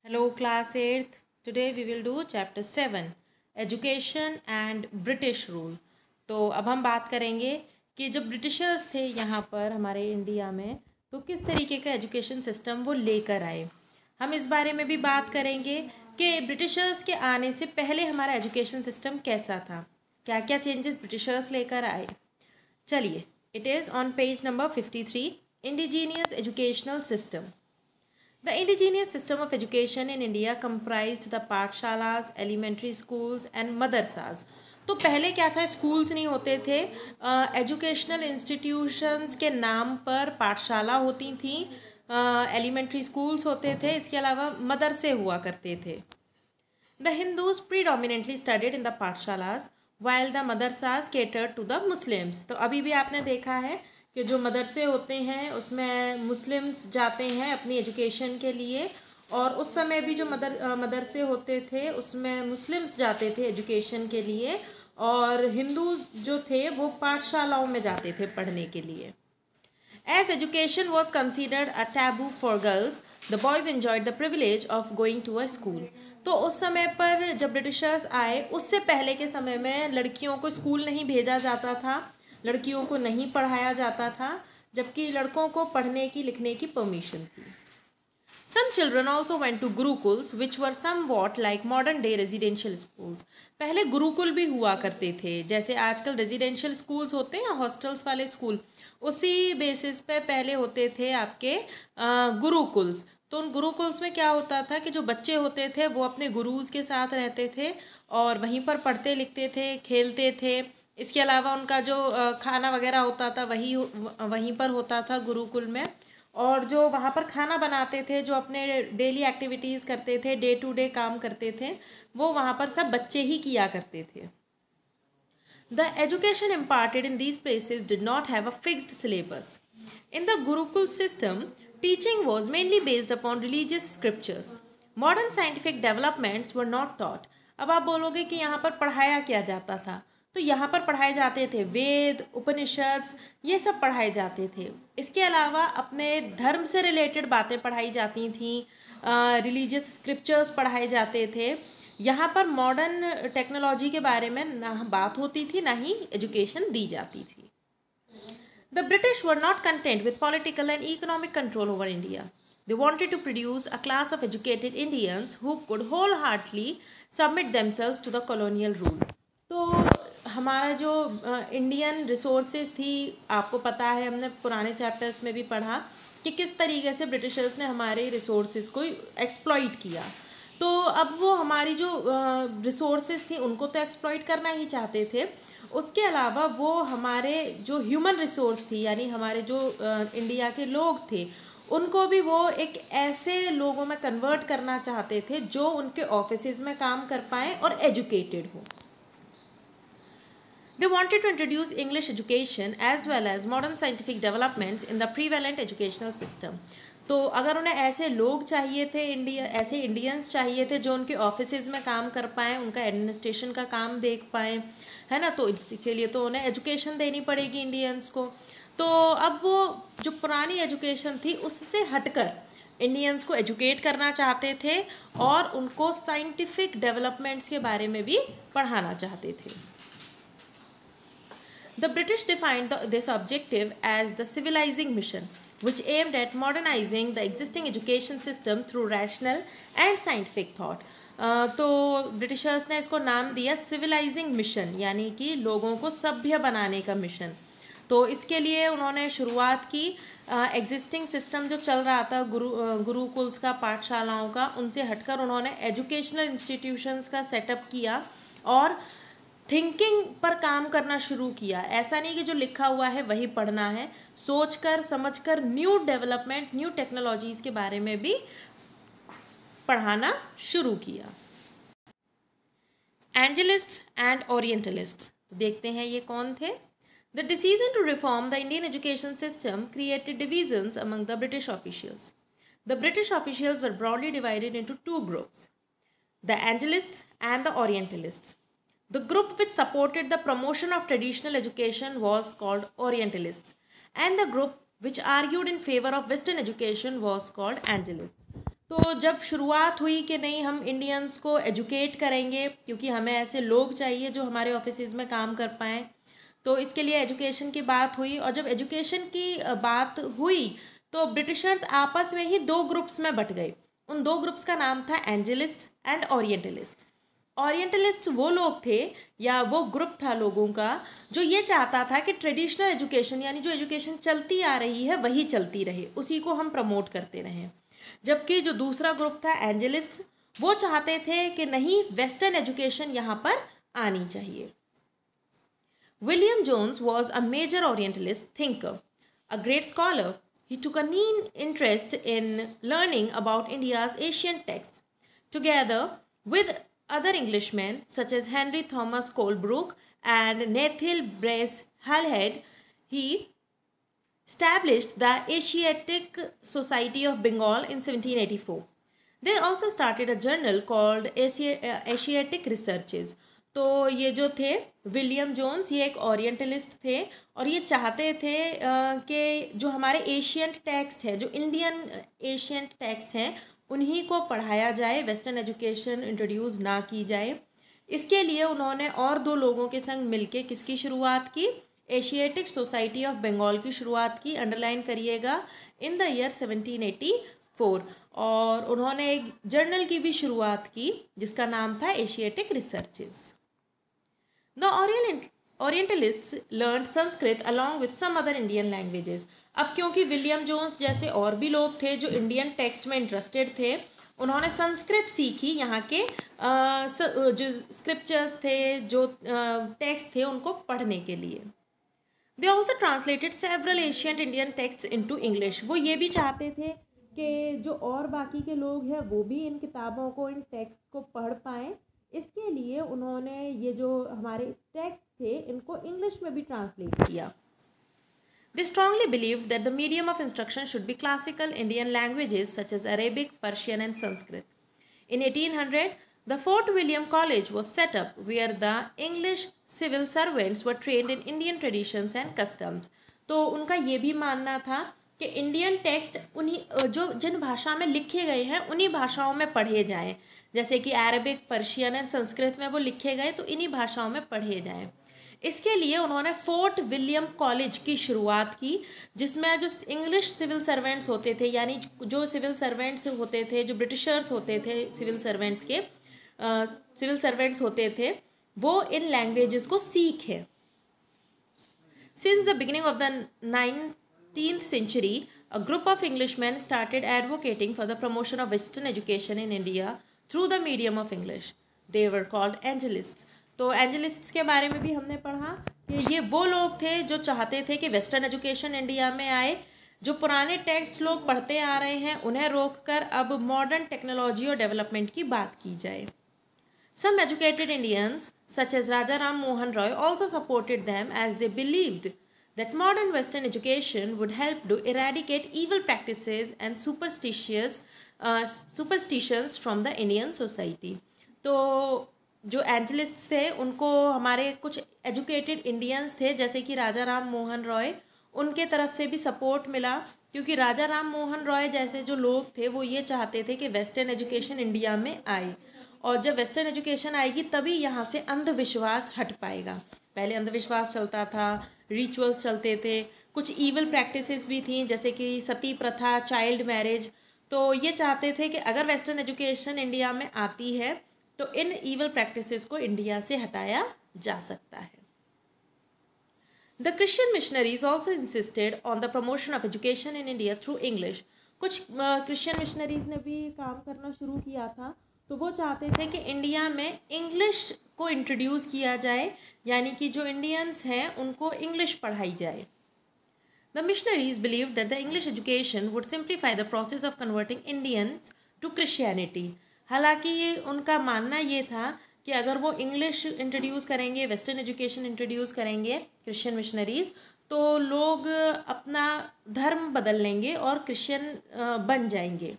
Hello, class 8th. Today we will do chapter 7 Education and British Rule. तो अब हम बात करेंगे कि जब ब्रिटिशर्स थे यहाँ पर हमारे इंडिया में तो किस तरीके का एजुकेशन सिस्टम वो लेकर आए। हम इस बारे में भी बात करेंगे कि ब्रिटिशर्स के आने से पहले हमारा एजुकेशन सिस्टम कैसा था, क्या क्या चेंजेस ब्रिटिशर्स लेकर आए। चलिए, it is on page number 53 indigenous educational system. The indigenous system of education in India comprised the पाठशालास, elementary schools and मदरसास। तो पहले क्या था, स्कूल्स नहीं होते थे, एजुकेशनल इंस्टीट्यूशंस के नाम पर पाठशाला होती थी, एलिमेंट्री स्कूल्स होते थे, इसके अलावा मदरसे हुआ करते थे। The Hindus predominantly studied in the पाठशालास while the मदरसास catered to the Muslims। तो अभी भी आपने देखा है कि जो मदरसे होते हैं उसमें मुस्लिम्स जाते हैं अपनी एजुकेशन के लिए, और उस समय भी जो मदरसे होते थे उसमें मुस्लिम्स जाते थे एजुकेशन के लिए, और हिंदूज जो थे वो पाठशालाओं में जाते थे पढ़ने के लिए। As education was considered a taboo for girls, the boys enjoyed the privilege of going to a school। तो उस समय पर जब ब्रिटिशर्स आए उससे पहले के समय में लड़कियों को स्कूल नहीं भेजा जाता था, लड़कियों को नहीं पढ़ाया जाता था, जबकि लड़कों को पढ़ने की लिखने की परमिशन थी। Some children also went to gurukuls which were somewhat like modern day residential schools। पहले गुरुकुल भी हुआ करते थे, जैसे आजकल रेजिडेंशियल स्कूल्स होते हैं, हॉस्टल्स वाले स्कूल, उसी बेसिस पे पहले होते थे आपके गुरुकुल्स। तो उन गुरुकुल्स में क्या होता था कि जो बच्चे होते थे वो अपने गुरुज के साथ रहते थे और वहीं पर पढ़ते लिखते थे, खेलते थे। इसके अलावा उनका जो खाना वगैरह होता था वहीं पर होता था गुरुकुल में, और जो वहाँ पर खाना बनाते थे, जो अपने डेली एक्टिविटीज़ करते थे, डे टू डे काम करते थे, वो वहाँ पर सब बच्चे ही किया करते थे। The education imparted in these places did not have a fixed syllabus. In the Gurukul system, teaching was mainly based upon religious scriptures. Modern scientific developments were not taught. अब आप बोलोगे कि यहाँ पर पढ़ाया क्या जाता था, तो यहाँ पर पढ़ाए जाते थे वेद, उपनिषद, ये सब पढ़ाए जाते थे। इसके अलावा अपने धर्म से रिलेटेड बातें पढ़ाई जाती थी, रिलीजियस स्क्रिप्चर्स पढ़ाए जाते थे। यहाँ पर मॉडर्न टेक्नोलॉजी के बारे में ना बात होती थी, ना ही एजुकेशन दी जाती थी। The British were not content with political and economic control over India. They wanted to produce a class of educated Indians who could wholeheartedly submit themselves to the colonial rule। तो हमारा जो Indian resources थी, आपको पता है हमने पुराने chapters में भी पढ़ा कि किस तरीके से ब्रिटिशर्स ने हमारे रिसोर्सेज को एक्सप्लॉइट किया। तो अब वो हमारी जो रिसोर्सेज थी उनको तो एक्सप्लॉइट करना ही चाहते थे, उसके अलावा वो हमारे जो ह्यूमन रिसोर्स थी, यानी हमारे जो इंडिया के लोग थे, उनको भी वो एक ऐसे लोगों में कन्वर्ट करना चाहते थे जो उनके ऑफिसेज में काम कर पाएँ और एजुकेटेड हो। They wanted to introduce English education as well as modern scientific developments in the prevalent educational system। तो अगर उन्हें ऐसे लोग चाहिए थे, ऐसे इंडियंस चाहिए थे जो उनके ऑफिसेज में काम कर पाएँ, उनका एडमिनिस्ट्रेशन का काम देख पाएँ, है ना, तो इसके लिए तो उन्हें एजुकेशन देनी पड़ेगी इंडियंस को। तो अब वो जो पुरानी एजुकेशन थी उससे हटकर इंडियंस को एजुकेट करना चाहते थे और उनको साइंटिफिक डेवलपमेंट्स के बारे में भी पढ़ाना चाहते थे। The British defined this objective as the civilizing mission, which aimed at modernizing the existing education system through rational and scientific thought। तो ब्रिटिशर्स ने इसको नाम दिया सिविलाइजिंग मिशन, यानी कि लोगों को सभ्य बनाने का मिशन। तो इसके लिए उन्होंने शुरुआत की एग्जिस्टिंग सिस्टम जो चल रहा था गुरुकुल्स का, पाठशालाओं का, उनसे हटकर उन्होंने एजुकेशनल इंस्टीट्यूशंस का सेटअप किया और थिंकिंग पर काम करना शुरू किया। ऐसा नहीं कि जो लिखा हुआ है वही पढ़ना है, सोचकर समझकर न्यू डेवलपमेंट, न्यू टेक्नोलॉजीज़ के बारे में भी पढ़ाना शुरू किया। एंजलिस्ट एंड ओरिएंटलिस्ट, तो देखते हैं ये कौन थे। The decision to reform the Indian education system created divisions among the British officials. The British officials were broadly divided into two groups, the Anglicist and the Orientalist. The group which supported the promotion of traditional education was called Orientalists, and the group which argued in favor of Western education was called Angelists। तो जब शुरुआत हुई कि नहीं हम Indians को educate करेंगे क्योंकि हमें ऐसे लोग चाहिए जो हमारे ऑफिसेज में काम कर पाएँ, तो इसके लिए एजुकेशन की बात हुई। और जब एजुकेशन की बात हुई तो ब्रिटिशर्स आपस में ही दो ग्रुप्स में बट गए। उन दो ग्रुप्स का नाम था एंजेलिस्ट एंड ओरिएंटलिस्ट। ओरिएंटलिस्ट वो लोग थे या वो ग्रुप था लोगों का जो ये चाहता था कि ट्रेडिशनल एजुकेशन यानी जो एजुकेशन चलती आ रही है वही चलती रहे, उसी को हम प्रमोट करते रहें। जबकि जो दूसरा ग्रुप था एंजेलिस्ट, वो चाहते थे कि नहीं वेस्टर्न एजुकेशन यहाँ पर आनी चाहिए। William Jones was a major Orientalist thinker, a great scholar. He took a keen interest in learning about India's ancient texts. Together with other Englishmen such as Henry Thomas Colebrook and Nathaniel Brace Halhed, he established the Asiatic Society of Bengal in 1784. They also started a journal called Asiatic Researches. तो ये जो थे William Jones, ये एक orientalist थे और ये चाहते थे कि जो हमारे एशियंट टेक्स्ट है, जो इंडियन एशियंट टेक्स्ट हैं, उन्हीं को पढ़ाया जाए, वेस्टर्न एजुकेशन इंट्रोड्यूस ना की जाए। इसके लिए उन्होंने और दो लोगों के संग मिलके किसकी शुरुआत की? एशियाटिक सोसाइटी ऑफ बंगाल की शुरुआत की। अंडरलाइन करिएगा, इन द ईयर 1784। और उन्होंने एक जर्नल की भी शुरुआत की जिसका नाम था Asiatic researches. The Orientalists learned Sanskrit along with some other Indian languages. अब क्योंकि विलियम जोन्स जैसे और भी लोग थे जो इंडियन टेक्स्ट में इंटरेस्टेड थे, उन्होंने संस्कृत सीखी। यहाँ के जो स्क्रिप्चर्स थे, जो टेक्स्ट थे, उनको पढ़ने के लिए। They also translated several ancient Indian texts into English. वो ये भी चाहते थे कि जो और बाकी के लोग हैं वो भी इन किताबों को, इन टेक्स्ट को पढ़ पाएँ। इसके लिए उन्होंने ये जो हमारे टेक्स्ट थे इनको इंग्लिश में भी ट्रांसलेट किया। They strongly believed that the medium of instruction should be classical Indian languages such as Arabic, Persian and Sanskrit. In 1800, the Fort William College was set up where the English civil servants were trained in Indian traditions and customs. तो उनका ये भी मानना था कि Indian text उन्हीं जो जिन भाषा में लिखे गए हैं उन्हीं भाषाओं में पढ़े जाएं। जैसे कि अरबिक, पर्शियन एंड संस्कृत में वो लिखे गए तो इन्हीं भाषाओं में पढ़े जाएं। इसके लिए उन्होंने फोर्ट विलियम कॉलेज की शुरुआत की, जिसमें जो इंग्लिश सिविल सर्वेंट्स होते थे, यानी जो सिविल सर्वेंट्स होते थे, जो ब्रिटिशर्स होते थे, सिविल सर्वेंट्स होते थे, वो इन लैंग्वेजेस को सीखे। Since the beginning of the 19th century, a group of Englishmen started advocating for the promotion of Western education in India through the medium of English. They were called Angelists. तो एंजलिस्ट्स के बारे में भी हमने पढ़ा कि ये वो लोग थे जो चाहते थे कि वेस्टर्न एजुकेशन इंडिया में आए। जो पुराने टेक्स्ट लोग पढ़ते आ रहे हैं उन्हें रोककर अब मॉडर्न टेक्नोलॉजी और डेवलपमेंट की बात की जाए। Some educated Indians, such as Raja Ram Mohan Roy, also supported them as they believed that modern Western education would help to eradicate evil practices and superstitions from the Indian society. तो जो evangelist थे उनको हमारे कुछ educated Indians थे जैसे कि राजा राम मोहन रॉय, उनके तरफ से भी सपोर्ट मिला, क्योंकि राजा राम मोहन रॉय जैसे जो लोग थे वो ये चाहते थे कि वेस्टर्न एजुकेशन इंडिया में आए, और जब वेस्टर्न एजुकेशन आएगी तभी यहाँ से अंधविश्वास हट पाएगा। पहले अंधविश्वास चलता था, रिचुअल्स चलते थे, कुछ ईवल प्रैक्टिसेस भी थी जैसे कि सती प्रथा, चाइल्ड मैरिज। तो ये चाहते थे कि अगर वेस्टर्न एजुकेशन इंडिया में आती है तो इन ईवल प्रैक्टिसेस को इंडिया से हटाया जा सकता है। The Christian missionaries also insisted on the promotion of education in India through English. कुछ क्रिश्चियन मिशनरीज ने भी काम करना शुरू किया था, तो वो चाहते थे कि इंडिया में इंग्लिश को इंट्रोड्यूस किया जाए, यानी कि जो इंडियंस हैं उनको इंग्लिश पढ़ाई जाए। The missionaries believe that the English education would simplify the process of converting Indians to Christianity. हालांकि उनका मानना ये था कि अगर वो इंग्लिश इंट्रोड्यूस करेंगे, वेस्टर्न एजुकेशन इंट्रोड्यूस करेंगे क्रिश्चियन मिशनरीज़, तो लोग अपना धर्म बदल लेंगे और क्रिश्चियन बन जाएंगे।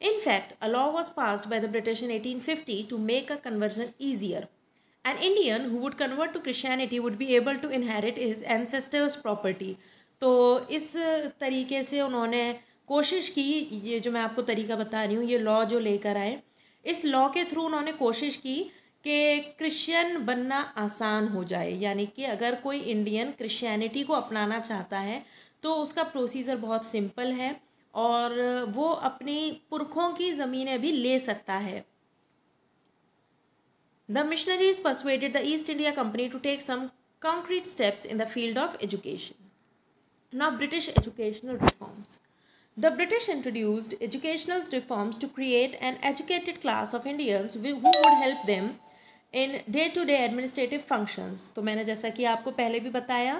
In fact, a law was passed by the British in 1850 to make a conversion easier. An Indian who would convert to Christianity would be able to inherit his ancestors' property. तो इस तरीके से उन्होंने कोशिश की, ये जो मैं आपको तरीका बता रही हूँ, ये लॉ जो लेकर आए, इस लॉ के थ्रू उन्होंने कोशिश की कि क्रिश्चियन बनना आसान हो जाए। यानी कि अगर कोई इंडियन क्रिश्चियनिटी को अपनाना चाहता है तो उसका प्रोसीजर बहुत सिंपल है और वो अपनी पुरखों की ज़मीनें भी ले सकता है। The missionaries persuaded the East India Company to take some concrete steps in the field of education. Now, British educational reforms. The British introduced educational reforms to create an educated class of Indians who would help them in day-to-day administrative functions. तो मैंने जैसा कि आपको पहले भी बताया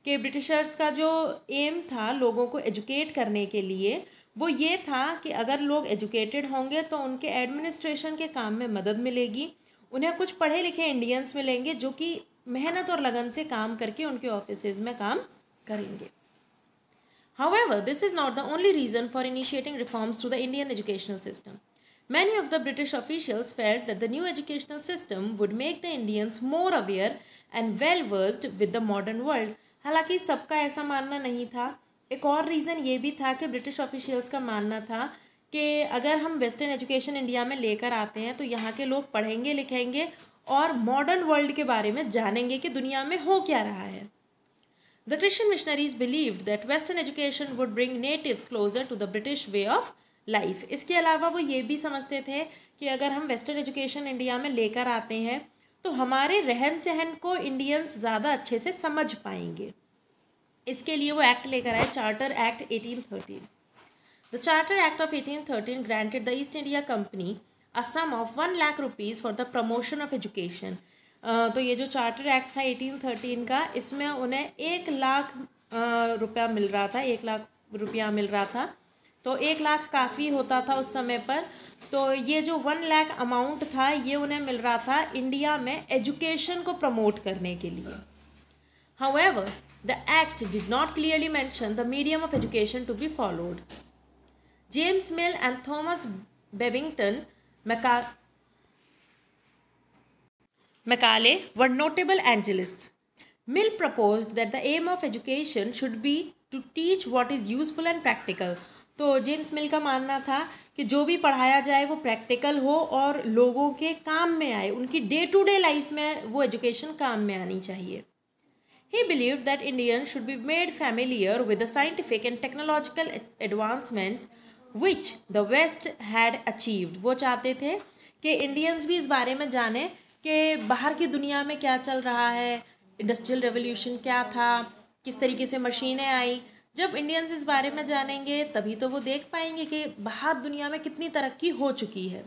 कि Britishers का जो एम था लोगों को एजुकेट करने के लिए, वो ये था कि अगर लोग एजुकेटेड होंगे तो उनके एडमिनिस्ट्रेशन के काम में मदद मिलेगी, उन्हें कुछ पढ़े लिखे इंडियंस मिलेंगे जो कि मेहनत और लगन से काम करके उनके ऑफिसेज में काम करेंगे। However, this is not the only reason for initiating reforms to the Indian educational system. Many of the British officials felt that the new educational system would make the Indians more aware and well versed with the modern world. हालांकि सबका ऐसा मानना नहीं था। एक और reason ये भी था कि ब्रिटिश ऑफिशियल्स का मानना था कि अगर हम वेस्टर्न एजुकेशन इंडिया में लेकर आते हैं तो यहाँ के लोग पढ़ेंगे लिखेंगे और मॉडर्न वर्ल्ड के बारे में जानेंगे कि दुनिया में हो क्या रहा है। The Christian missionaries believed that Western education would bring natives closer to the British way of life. इसके अलावा वो ये भी समझते थे कि अगर हम वेस्टर्न एजुकेशन इंडिया में लेकर आते हैं तो हमारे रहन सहन को इंडियंस ज़्यादा अच्छे से समझ पाएंगे। इसके लिए वो एक्ट लेकर आए, charter act 1813। The Charter Act of 1813 granted the East India Company a sum of 1 lakh rupees for the promotion of education. तो ये जो चार्टर एक्ट था 1813 का, इसमें उन्हें 1 लाख रुपया मिल रहा था, 1 लाख रुपया मिल रहा था। तो 1 लाख काफ़ी होता था उस समय पर। तो ये जो 1 लाख अमाउंट था ये उन्हें मिल रहा था इंडिया में एजुकेशन को प्रमोट करने के लिए। However, the act did not clearly mention the medium of education to be followed. James Mill and Thomas Babington Macaulay were notable Angelists. Mill proposed that the aim of education should be to teach what is useful and practical. तो James मिल का मानना था कि जो भी पढ़ाया जाए वो प्रैक्टिकल हो और लोगों के काम में आए, उनकी डे टू डे लाइफ में वो एजुकेशन काम में आनी चाहिए। He believed that Indians should be made familiar with the scientific and technological advancements which the West had achieved. वो चाहते थे कि इंडियंस भी इस बारे में जाने कि बाहर की दुनिया में क्या चल रहा है, इंडस्ट्रियल रेवोल्यूशन क्या था, किस तरीके से मशीनें आई। जब इंडियंस इस बारे में जानेंगे तभी तो वो देख पाएंगे कि बाहर दुनिया में कितनी तरक्की हो चुकी है।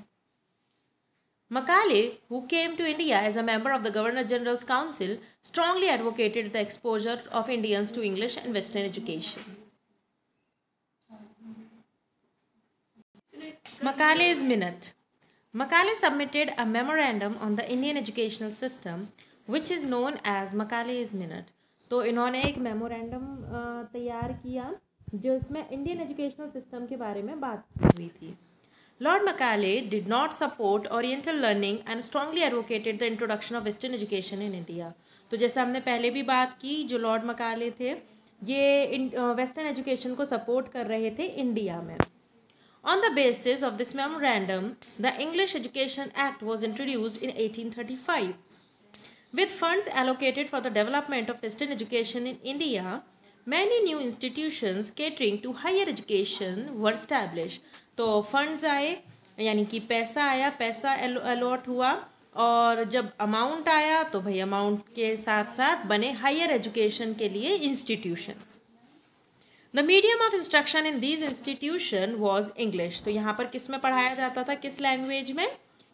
Macaulay, who came to India as a member of the Governor General's Council, strongly advocated the exposure of Indians to English and Western education. Macaulay's Minute. Macaulay submitted a memorandum on the Indian educational system, which is known as Macaulay's Minute. तो इन्होंने एक memorandum तैयार किया जो इसमें Indian educational system के बारे में बात हुई थी। Lord Macaulay did not support Oriental learning and strongly advocated the introduction of Western education in India. तो जैसे हमने पहले भी बात की, जो लॉर्ड मकाले थे ये वेस्टर्न एजुकेशन को सपोर्ट कर रहे थे इंडिया में। On the basis of this memorandum, the English Education Act was introduced in 1835. With funds allocated for the development of Western education in India, many new institutions catering to higher education were established. तो funds आए यानी कि पैसा आया, पैसा allot हुआ और जब अमाउंट आया तो भाई अमाउंट के साथ साथ बने हायर एजुकेशन के लिए institutions. The medium of instruction in these institution was English. तो यहाँ पर किस में पढ़ाया जाता था, किस लैंग्वेज में?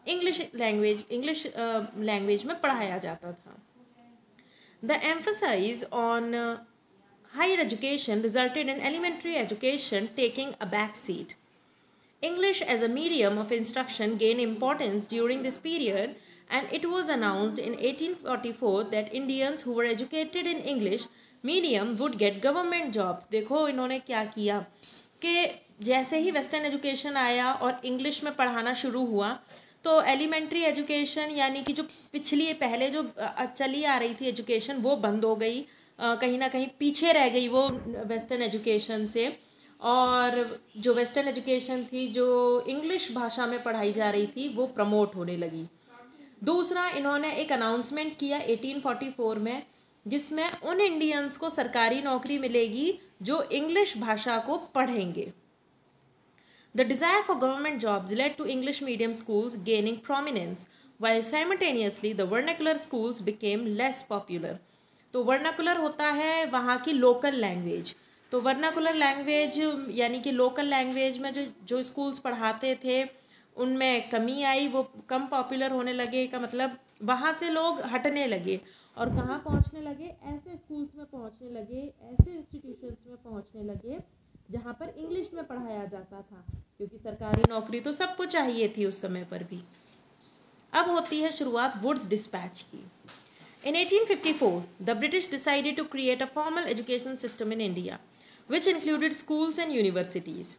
इंग्लिश लैंग्वेज में पढ़ाया जाता था। The emphasize on higher education resulted in elementary education taking a back seat. English as a medium of instruction gained importance during this period, and it was announced in 1844 that Indians who were educated in English medium would get government jobs. देखो इन्होंने क्या किया कि जैसे ही western education आया और English में पढ़ाना शुरू हुआ तो एलिमेंट्री एजुकेशन यानी कि जो पिछली पहले जो चली आ रही थी एजुकेशन वो बंद हो गई, कहीं ना कहीं पीछे रह गई वो वेस्टर्न एजुकेशन से। और जो वेस्टर्न एजुकेशन थी, जो इंग्लिश भाषा में पढ़ाई जा रही थी, वो प्रमोट होने लगी। दूसरा, इन्होंने एक अनाउंसमेंट किया 1844 में, जिसमें उन इंडियंस को सरकारी नौकरी मिलेगी जो इंग्लिश भाषा को पढ़ेंगे। The desire for government jobs led to English medium schools gaining prominence, while simultaneously the vernacular schools became less popular. तो वर्नाकुलर होता है वहाँ की लोकल लैंग्वेज। तो वर्नाकुलर लैंग्वेज यानी कि लोकल लैंग्वेज में जो जो स्कूल्स पढ़ाते थे उनमें कमी आई, वो कम पॉपुलर होने लगे। का मतलब वहाँ से लोग हटने लगे और कहाँ पहुँचने लगे, ऐसे स्कूल्स में पहुँचने लगे, ऐसे इंस्टीट्यूशंस में पहुँचने लगे जहाँ पर इंग्लिश में पढ़ाया जाता था, क्योंकि सरकारी नौकरी तो सबको चाहिए थी उस समय पर भी। अब होती है शुरुआत वुड्स डिस्पैच की। In 1854, the British decided to create a formal education system in India, which included schools and universities.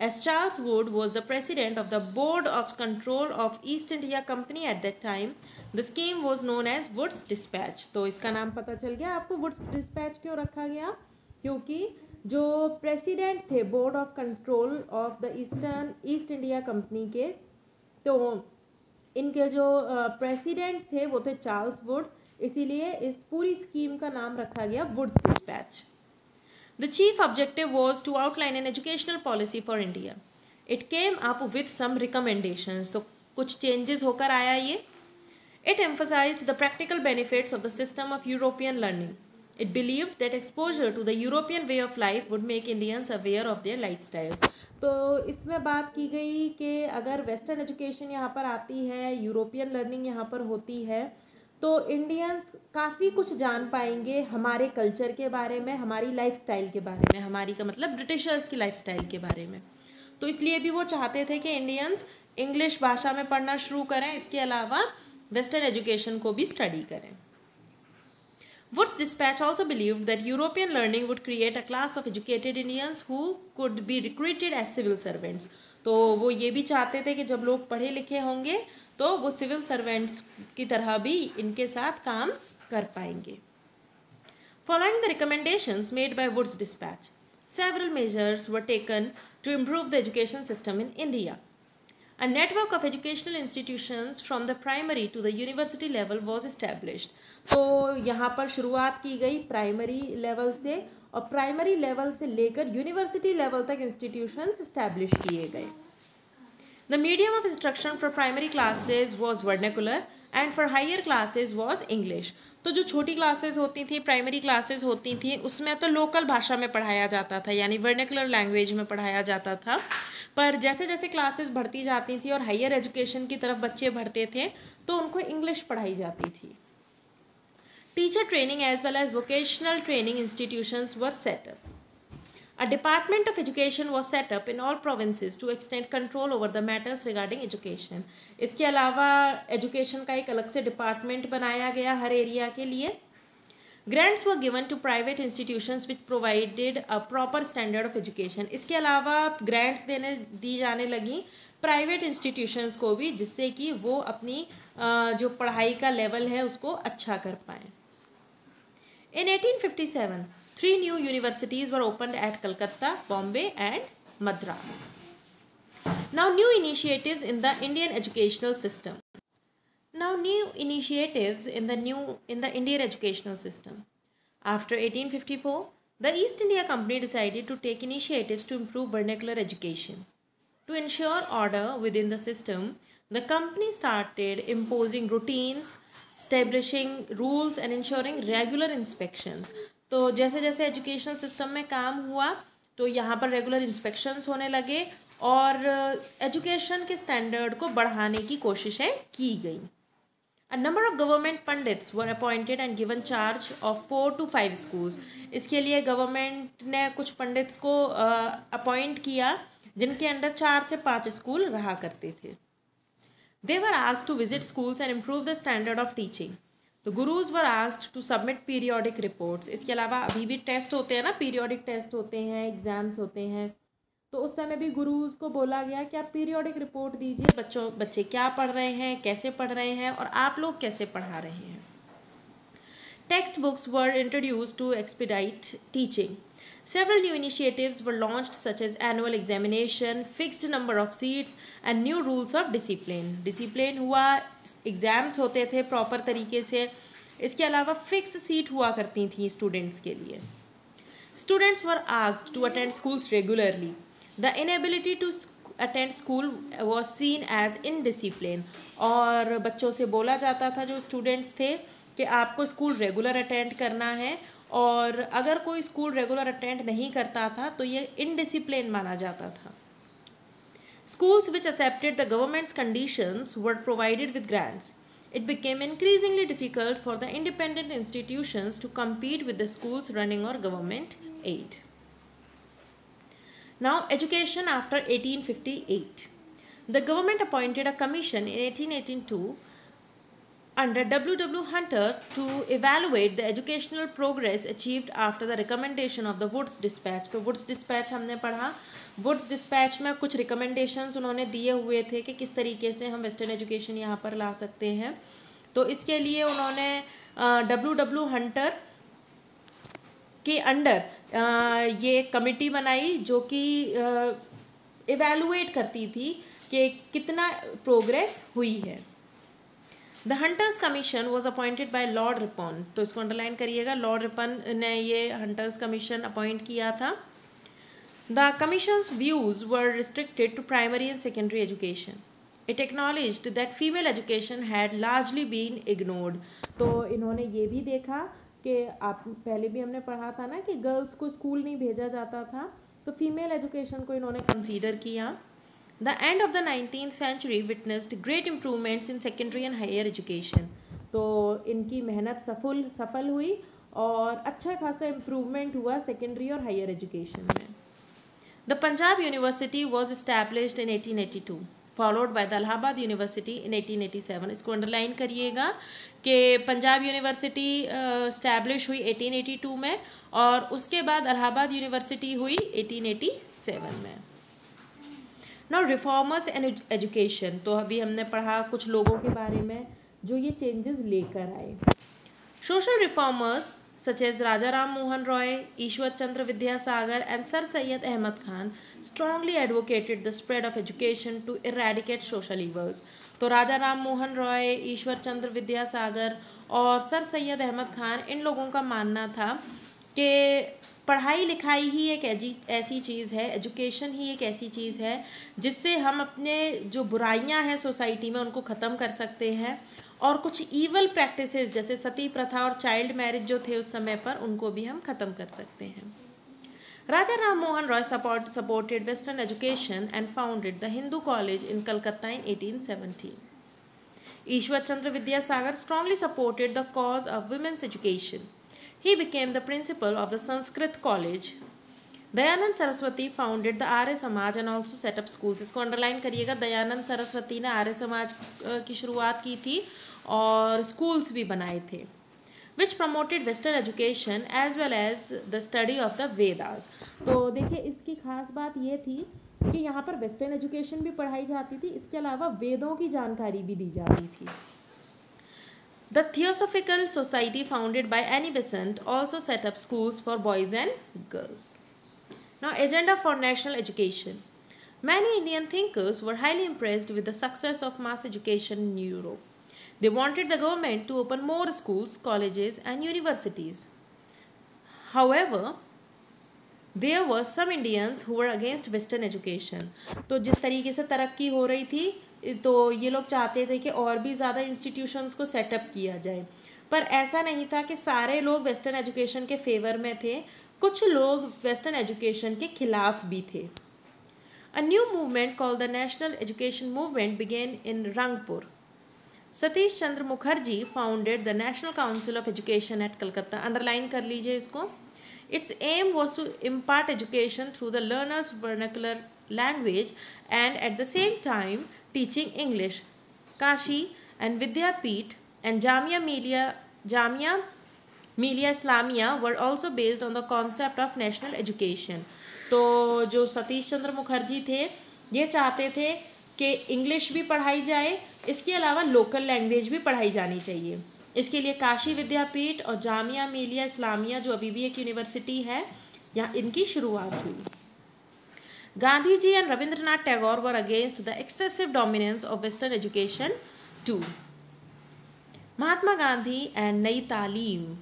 As Charles Wood was the president of the Board of Control of East India Company at that time, the scheme was known as Wood's Dispatch. तो इसका नाम पता चल गया आपको, woods dispatch क्यों रखा गया? क्योंकि जो प्रेसिडेंट थे board of control of the east India company के, तो इनके जो प्रेसिडेंट थे वो थे चार्ल्स वुड, इसीलिए इस पूरी स्कीम का नाम रखा गया Wood's despatch. The chief objective was to outline an educational policy for India. It came up with some recommendations, तो कुछ चेंजेस होकर आया ये। It emphasised the practical benefits of the system of European learning. It believed that exposure to the European way of life would make Indians aware of their lifestyles. तो इसमें बात की गई कि अगर वेस्टर्न एजुकेशन यहाँ पर आती है, यूरोपियन लर्निंग यहाँ पर होती है, तो इंडियंस काफ़ी कुछ जान पाएंगे हमारे कल्चर के बारे में, हमारी लाइफस्टाइल के बारे में, हमारी का मतलब ब्रिटिशर्स की लाइफस्टाइल के बारे में। तो इसलिए भी वो चाहते थे कि इंडियंस इंग्लिश भाषा में पढ़ना शुरू करें, इसके अलावा वेस्टर्न एजुकेशन को भी स्टडी करें। Wood's dispatch also believed that European learning would create a class of educated Indians who could be recruited as civil servants. तो वो ये भी चाहते थे कि जब लोग पढ़े लिखे होंगे तो वो सिविल सर्वेंट्स की तरह भी इनके साथ काम कर पाएंगे। Following the recommendations made by Wood's dispatch, several measures were taken to improve the education system in India. A network of educational institutions from the primary to the university level was established. तो यहाँ पर शुरुआत की गई primary level से, और primary level से लेकर यूनिवर्सिटी लेवल तक इंस्टीट्यूशंस एस्टैब्लिश किए गए। The medium of instruction for primary classes was vernacular and for higher classes was English. तो जो छोटी क्लासेस होती थी, प्राइमरी क्लासेस होती थी, उसमें तो लोकल भाषा में पढ़ाया जाता था, यानी वर्नाकुलर लैंग्वेज में पढ़ाया जाता था। पर जैसे जैसे क्लासेस बढ़ती जाती थी और हायर एजुकेशन की तरफ बच्चे बढ़ते थे तो उनको इंग्लिश पढ़ाई जाती थी। Teacher training as well as vocational training institutions were set up. A department of education was set up in all provinces to extend control over the matters regarding education. इसके अलावा एजुकेशन का एक अलग से department बनाया गया हर area के लिए। Grants were given to private institutions which provided a proper standard of education. इसके अलावा grants दी जाने लगी प्राइवेट इंस्टीट्यूशंस को भी, जिससे कि वो अपनी जो पढ़ाई का लेवल है उसको अच्छा कर पाएँ। In 1857, 3 new universities were opened at Calcutta, Bombay and Madras. Now new initiatives in the Indian educational system. Indian educational system. After 1854, the East India Company decided to take initiatives to improve vernacular education. To ensure order within the system, the company started imposing routines, establishing rules and ensuring regular inspections. तो जैसे जैसे education system में काम हुआ तो यहाँ पर regular inspections होने लगे और एजुकेशन के स्टैंडर्ड को बढ़ाने की कोशिशें की गई। A number of government pundits were appointed and given charge of 4 to 5 schools. इसके लिए गवर्नमेंट ने कुछ पंडित्स को अपॉइंट किया जिनके अंडर 4 से 5 स्कूल रहा करते थे। They were asked to visit schools and improve the standard of teaching. The gurus were asked to submit periodic reports. इसके अलावा अभी भी टेस्ट होते हैं ना, पीरियोडिक टेस्ट होते हैं, एग्जाम्स होते हैं, तो उस समय भी गुरुज को बोला गया कि आप पीरियोडिक रिपोर्ट दीजिए, बच्चे क्या पढ़ रहे हैं, कैसे पढ़ रहे हैं और आप लोग कैसे पढ़ा रहे हैं। Text books were introduced to expedite teaching. Several new initiatives were launched such as annual examination, fixed number of seats and new rules of discipline. Discipline हुआ, एग्ज़ाम्स होते थे प्रॉपर तरीके से, इसके अलावा फिक्स सीट हुआ करती थी स्टूडेंट्स के लिए. Students were asked to attend schools regularly. The inability to attend school was seen as indiscipline. और बच्चों से बोला जाता था जो स्टूडेंट्स थे कि आपको स्कूल रेगुलर अटेंड करना है, और अगर कोई स्कूल रेगुलर अटेंड नहीं करता था तो ये इनडिसिप्लिन माना जाता था. Schools which accepted the government's conditions were provided with grants. It became increasingly difficult for the independent institutions to compete with the schools running on government aid. Now, education after 1858. The government appointed a commission in 1882 under W. Hunter to evaluate the educational progress achieved after the recommendation of the Woods Dispatch. तो Woods Dispatch हमने पढ़ा. Woods Dispatch में कुछ recommendations उन्होंने दिए हुए थे कि किस तरीके से हम वेस्टर्न एजुकेशन यहाँ पर ला सकते हैं. तो इसके लिए उन्होंने W. हंटर के अंडर ये कमिटी बनाई जो कि इवेलुएट करती थी कि कितना प्रोग्रेस हुई है. The hunters commission was appointed by Lord Ripon. तो इसको अंडरलाइन करिएगा, लॉर्ड रिपन ने ये हंटर्स कमीशन अपॉइंट किया था. The commission's views were restricted to primary and secondary education. It acknowledged that female education had largely been ignored. तो इन्होंने ये भी देखा कि आप पहले भी हमने पढ़ा था ना कि गर्ल्स को स्कूल नहीं भेजा जाता था, तो फीमेल एजुकेशन को इन्होंने कंसीडर किया. The end of the 19th century witnessed great improvements in secondary and higher education. तो इनकी मेहनत सफल हुई और अच्छा खासा इम्प्रूवमेंट हुआ सेकेंडरी और हायर एजुकेशन में. The Punjab University was established in 1882, followed by the Allahabad University in 1887. इसको अंडरलाइन करिएगा कि पंजाब यूनिवर्सिटी इस्टेब्लिश हुई 1882 में और उसके बाद इलाहाबाद यूनिवर्सिटी हुई 1887 में. Now reformers and education. तो अभी हमने पढ़ा कुछ लोगों के बारे में जो ये चेंजेस लेकर आए. Social reformers such as Raja Ram Mohan Roy, Ishwar Chandra Vidyasagar and sir Syed Ahmed Khan strongly advocated the spread of education to eradicate social evils. तो राजा राम मोहन रॉय, ईश्वर चंद्र विद्यासागर और सर सैयद अहमद खान, इन लोगों का मानना था कि पढ़ाई लिखाई ही एक ऐसी चीज़ है, एजुकेशन ही एक ऐसी चीज़ है जिससे हम अपने जो बुराइयां हैं सोसाइटी में उनको ख़त्म कर सकते हैं और कुछ ईवल प्रैक्टिसेस जैसे सती प्रथा और चाइल्ड मैरिज जो थे उस समय पर उनको भी हम ख़त्म कर सकते हैं. राजा Ram Mohan Roy supported Western education and founded the Hindu College in Calcutta in 1817. Ishwar Chandra Vidyasagar strongly supported the cause of women's education. He became the principal of the Sanskrit College. Dayanand Saraswati founded the Arya Samaj and also set up schools. इसको underline करिएगा, दयानंद सरस्वती ने आर्य समाज की शुरुआत की थी और schools भी बनाए थे. Which promoted Western education as well as the study of the Vedas. तो देखिए इसकी खास बात ये थी कि यहाँ पर वेस्टर्न एजुकेशन भी पढ़ाई जाती थी, इसके अलावा वेदों की जानकारी भी दी जाती थी. The Theosophical Society founded by Annie Besant also set up schools for boys and girls. Now, agenda for national education. Many Indian thinkers were highly impressed with the success of mass education in Europe. They wanted the government to open more schools, colleges and universities. However, there were some Indians who were against Western education. तो जिस तरीके से तरक्की हो रही थी तो ये लोग चाहते थे कि और भी ज़्यादा इंस्टीट्यूशंस को सेटअप किया जाए, पर ऐसा नहीं था कि सारे लोग वेस्टर्न एजुकेशन के फेवर में थे, कुछ लोग वेस्टर्न एजुकेशन के खिलाफ भी थे. A new movement called the National Education Movement began in Rangpur. Satish Chandra Mukherjee founded the National Council of Education at Calcutta. Underline कर लीजिए इसको. Its aim was to impart education through the learner's vernacular language and at the same time teaching English. Kashi and Vidyapeeth and Jamia Millia Islamia were also based on the concept of national education. तो जो सतीश चंद्र मुखर्जी थे ये चाहते थे कि English भी पढ़ाई जाए, इसके अलावा लोकल लैंग्वेज भी पढ़ाई जानी चाहिए. इसके लिए काशी विद्यापीठ और जामिया मिलिया इस्लामिया जो अभी भी एक यूनिवर्सिटी है यहाँ इनकी शुरुआत हुई। Gandhi ji and Rabindranath Tagore were against the excessive dominance of western education too. Mahatma Gandhi and Nai Talim.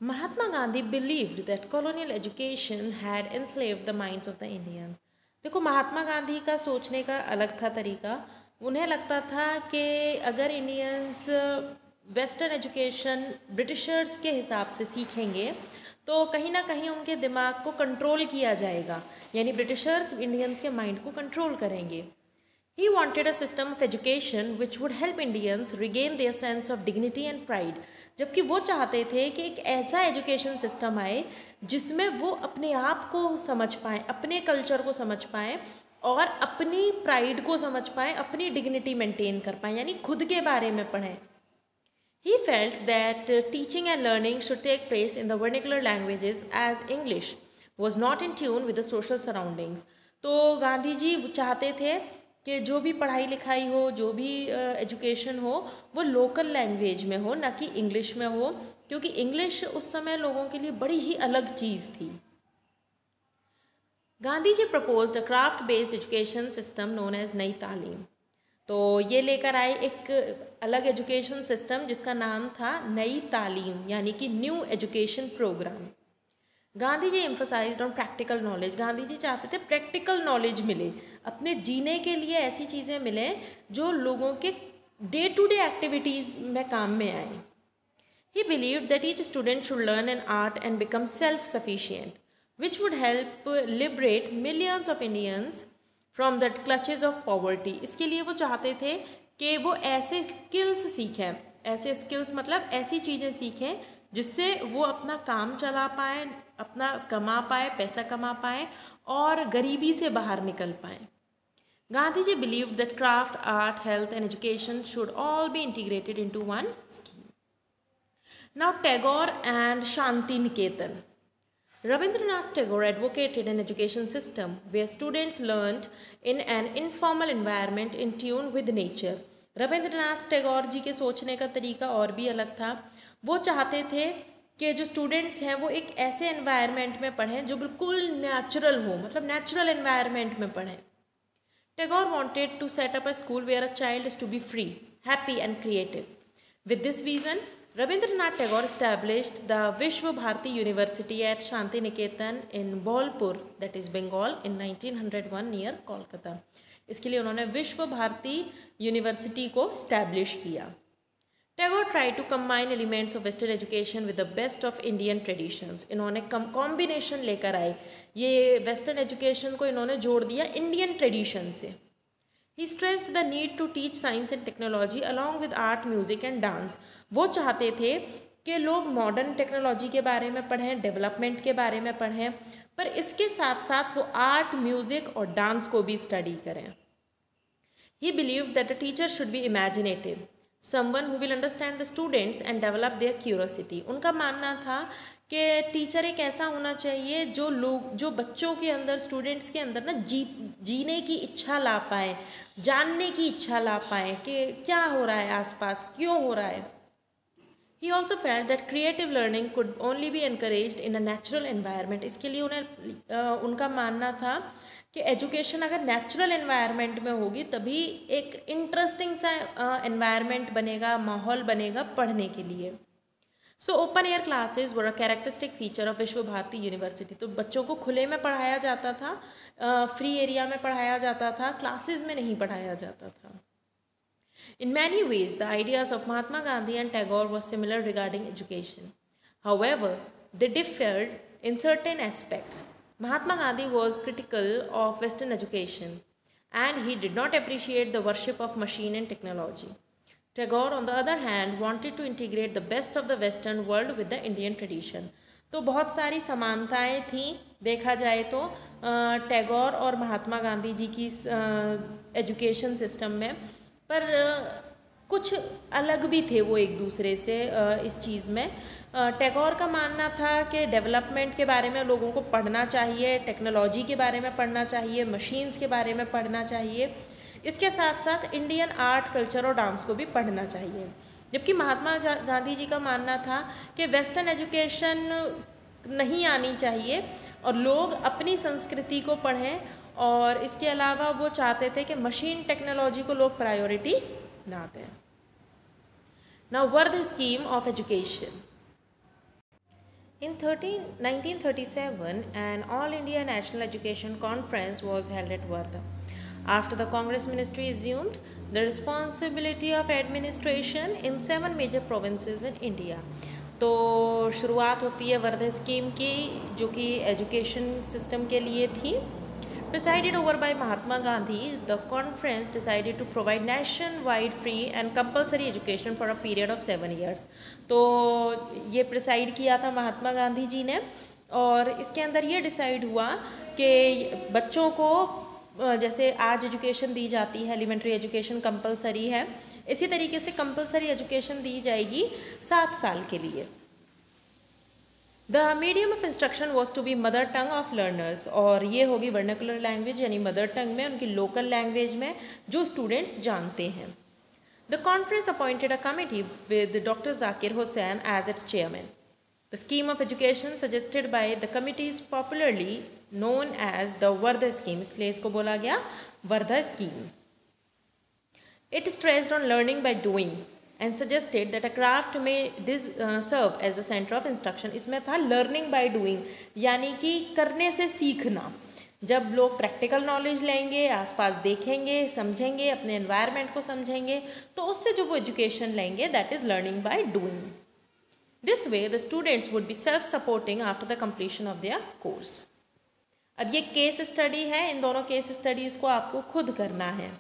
Mahatma Gandhi believed that colonial education had enslaved the minds of the Indians. देखो, महात्मा गांधी का सोचने का अलग था तरीका। उन्हें लगता था कि अगर इंडियंस वेस्टर्न एजुकेशन ब्रिटिशर्स के हिसाब से सीखेंगे तो कहीं ना कहीं उनके दिमाग को कंट्रोल किया जाएगा, यानी ब्रिटिशर्स इंडियंस के माइंड को कंट्रोल करेंगे। He wanted a system of education which would help Indians regain their sense of dignity and pride. जबकि वो चाहते थे कि एक ऐसा एजुकेशन सिस्टम आए जिसमें वो अपने आप को समझ पाएँ, अपने कल्चर को समझ पाएँ और अपनी प्राइड को समझ पाएँ, अपनी डिग्निटी मेंटेन कर पाएँ, यानी खुद के बारे में पढ़ें। He felt that teaching and learning should take place in the vernacular languages as English was not in tune with the social surroundings. तो गांधी जी चाहते थे कि जो भी पढ़ाई लिखाई हो, जो भी एजुकेशन हो, वो लोकल लैंग्वेज में हो, ना कि इंग्लिश में हो, क्योंकि इंग्लिश उस समय लोगों के लिए बड़ी ही अलग चीज़ थी। Gandhi ji proposed a craft based education system known as Nai Talim. तो ये लेकर आए एक अलग एजुकेशन सिस्टम जिसका नाम था नई तालीम, यानी कि new education programme. Gandhi ji emphasised on practical knowledge. Gandhi ji चाहते थे प्रैक्टिकल नॉलेज मिले, अपने जीने के लिए ऐसी चीज़ें मिलें जो लोगों के डे टू डे एक्टिविटीज़ में काम में आए। He believed that each student should learn an art and become self-sufficient, which would help liberate millions of Indians from the clutches of poverty. इसके लिए वो चाहते थे कि वो ऐसे स्किल्स सीखें, ऐसे स्किल्स मतलब ऐसी चीज़ें सीखें जिससे वो अपना काम चला पाएँ, अपना कमा पाए, पैसा कमा पाए और गरीबी से बाहर निकल पाएँ। Gandhi ji believed that craft, art, health and education should all be integrated into one scheme. Now Tagore and Shanti Niketan. Rabindranath Tagore advocated an education system where students learned in an informal environment in tune with nature. Rabindranath Tagore ji के सोचने का तरीका और भी अलग था। वो चाहते थे कि जो स्टूडेंट्स हैं वो एक ऐसे एनवायरनमेंट में पढ़ें जो बिल्कुल नेचुरल हो, मतलब नेचुरल एनवायरनमेंट में पढ़ें। Tagore wanted to set up a school where a child is to be free, happy and creative. With this vision, Rabindranath Tagore established the Vishwa Bharati University at Shanti Niketan in Bolpur, that is Bengal, in 1901 near Kolkata. इसके लिए उन्होंने विश्व Bharti university को establish किया। Tagore tried to combine elements of Western education with the best of Indian traditions. इन्होंने combination लेकर आए, ये वेस्टर्न एजुकेशन को इन्होंने जोड़ दिया इंडियन ट्रेडिशन से। He stressed the need to teach science and technology along with art, music and dance. वो चाहते थे कि लोग मॉडर्न टेक्नोलॉजी के बारे में पढ़ें, डेवलपमेंट के बारे में पढ़ें, पर इसके साथ साथ वो आर्ट, म्यूज़िक और डांस को भी स्टडी करें। He believed that a teacher should be imaginative, someone who will understand the students and develop their curiosity. उनका मानना था कि टीचर एक ऐसा होना चाहिए जो बच्चों के अंदर, स्टूडेंट्स के अंदर ना जीने की इच्छा ला पाए, जानने की इच्छा ला पाए कि क्या हो रहा है आसपास, क्यों हो रहा है। He also felt that creative learning could only be encouraged in a natural environment. इसके लिए उनका मानना था कि एजुकेशन अगर नेचुरल एनवायरनमेंट में होगी तभी एक इंटरेस्टिंग सा एनवायरनमेंट बनेगा, माहौल बनेगा पढ़ने के लिए। So open air classes were a characteristic feature of विश्व भारती यूनिवर्सिटी। तो बच्चों को खुले में पढ़ाया जाता था, फ्री एरिया में पढ़ाया जाता था, क्लासेस में नहीं पढ़ाया जाता था। In many ways, the ideas of Mahatma Gandhi and Tagore were similar regarding education. However, they differed in certain aspects. Mahatma Gandhi was critical of Western education and he did not appreciate the worship of machine and technology. Tagore, on the other hand, wanted to integrate the best of the Western world with the Indian tradition. तो बहुत सारी समानताएं थीं देखा जाए तो टैगोर और महात्मा गांधी जी की एजुकेशन सिस्टम में, पर कुछ अलग भी थे वो एक दूसरे से इस चीज़ में। टैगोर का मानना था कि डेवलपमेंट के बारे में लोगों को पढ़ना चाहिए, टेक्नोलॉजी के बारे में पढ़ना चाहिए, मशीन्स के बारे में पढ़ना चाहिए, इसके साथ साथ इंडियन आर्ट, कल्चर और डांस को भी पढ़ना चाहिए। जबकि महात्मा गांधी जी का मानना था कि वेस्टर्न एजुकेशन नहीं आनी चाहिए और लोग अपनी संस्कृति को पढ़ें। और इसके अलावा वो चाहते थे कि मशीन टेक्नोलॉजी को लोग प्रायोरिटी ना दें। Now Wardha scheme of education. In 1937, an All India National Education Conference was held at Wardha. After the Congress ministry assumed the responsibility of administration in 7 major provinces in India. तो शुरुआत होती है Wardha scheme की, जो कि education system के लिए थी। Presided over by Mahatma Gandhi, the conference decided to provide nationwide free and compulsory education for a period of 7 years. तो ये प्रिसाइड किया था महात्मा गांधी जी ने, और इसके अंदर ये डिसाइड हुआ कि बच्चों को जैसे आज एजुकेशन दी जाती है, एलिमेंट्री एजुकेशन कंपलसरी है, इसी तरीके से कंपलसरी एजुकेशन दी जाएगी 7 साल के लिए। The medium of instruction was to be mother tongue of learners, और ये होगी वर्नाकुलर लैंग्वेज यानी मदर टंग में, उनकी लोकल लैंग्वेज में जो स्टूडेंट्स जानते हैं। The conference appointed a committee with doctor Zakir Hussain as its chairman. The scheme of education suggested by the committee is popularly known as the Wardha scheme, इसलिए इसको बोला गया Wardha scheme. It stressed on learning by doing and suggested that a craft may serve as the center of instruction. इसमें था learning by doing, यानी कि करने से सीखना। जब लोग प्रैक्टिकल नॉलेज लेंगे, आसपास देखेंगे, समझेंगे, अपने एनवायरनमेंट को समझेंगे, तो उससे जो वो एजुकेशन लेंगे that is learning by doing. This way the students would be self supporting after the completion of their course. अब ये केस स्टडी है, इन दोनों केस स्टडीज़ को आपको खुद करना है।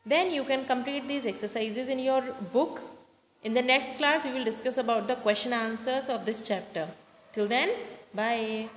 Then you can complete these exercises in your book. In the next class, we will discuss about the question answers of this chapter. Till then, bye.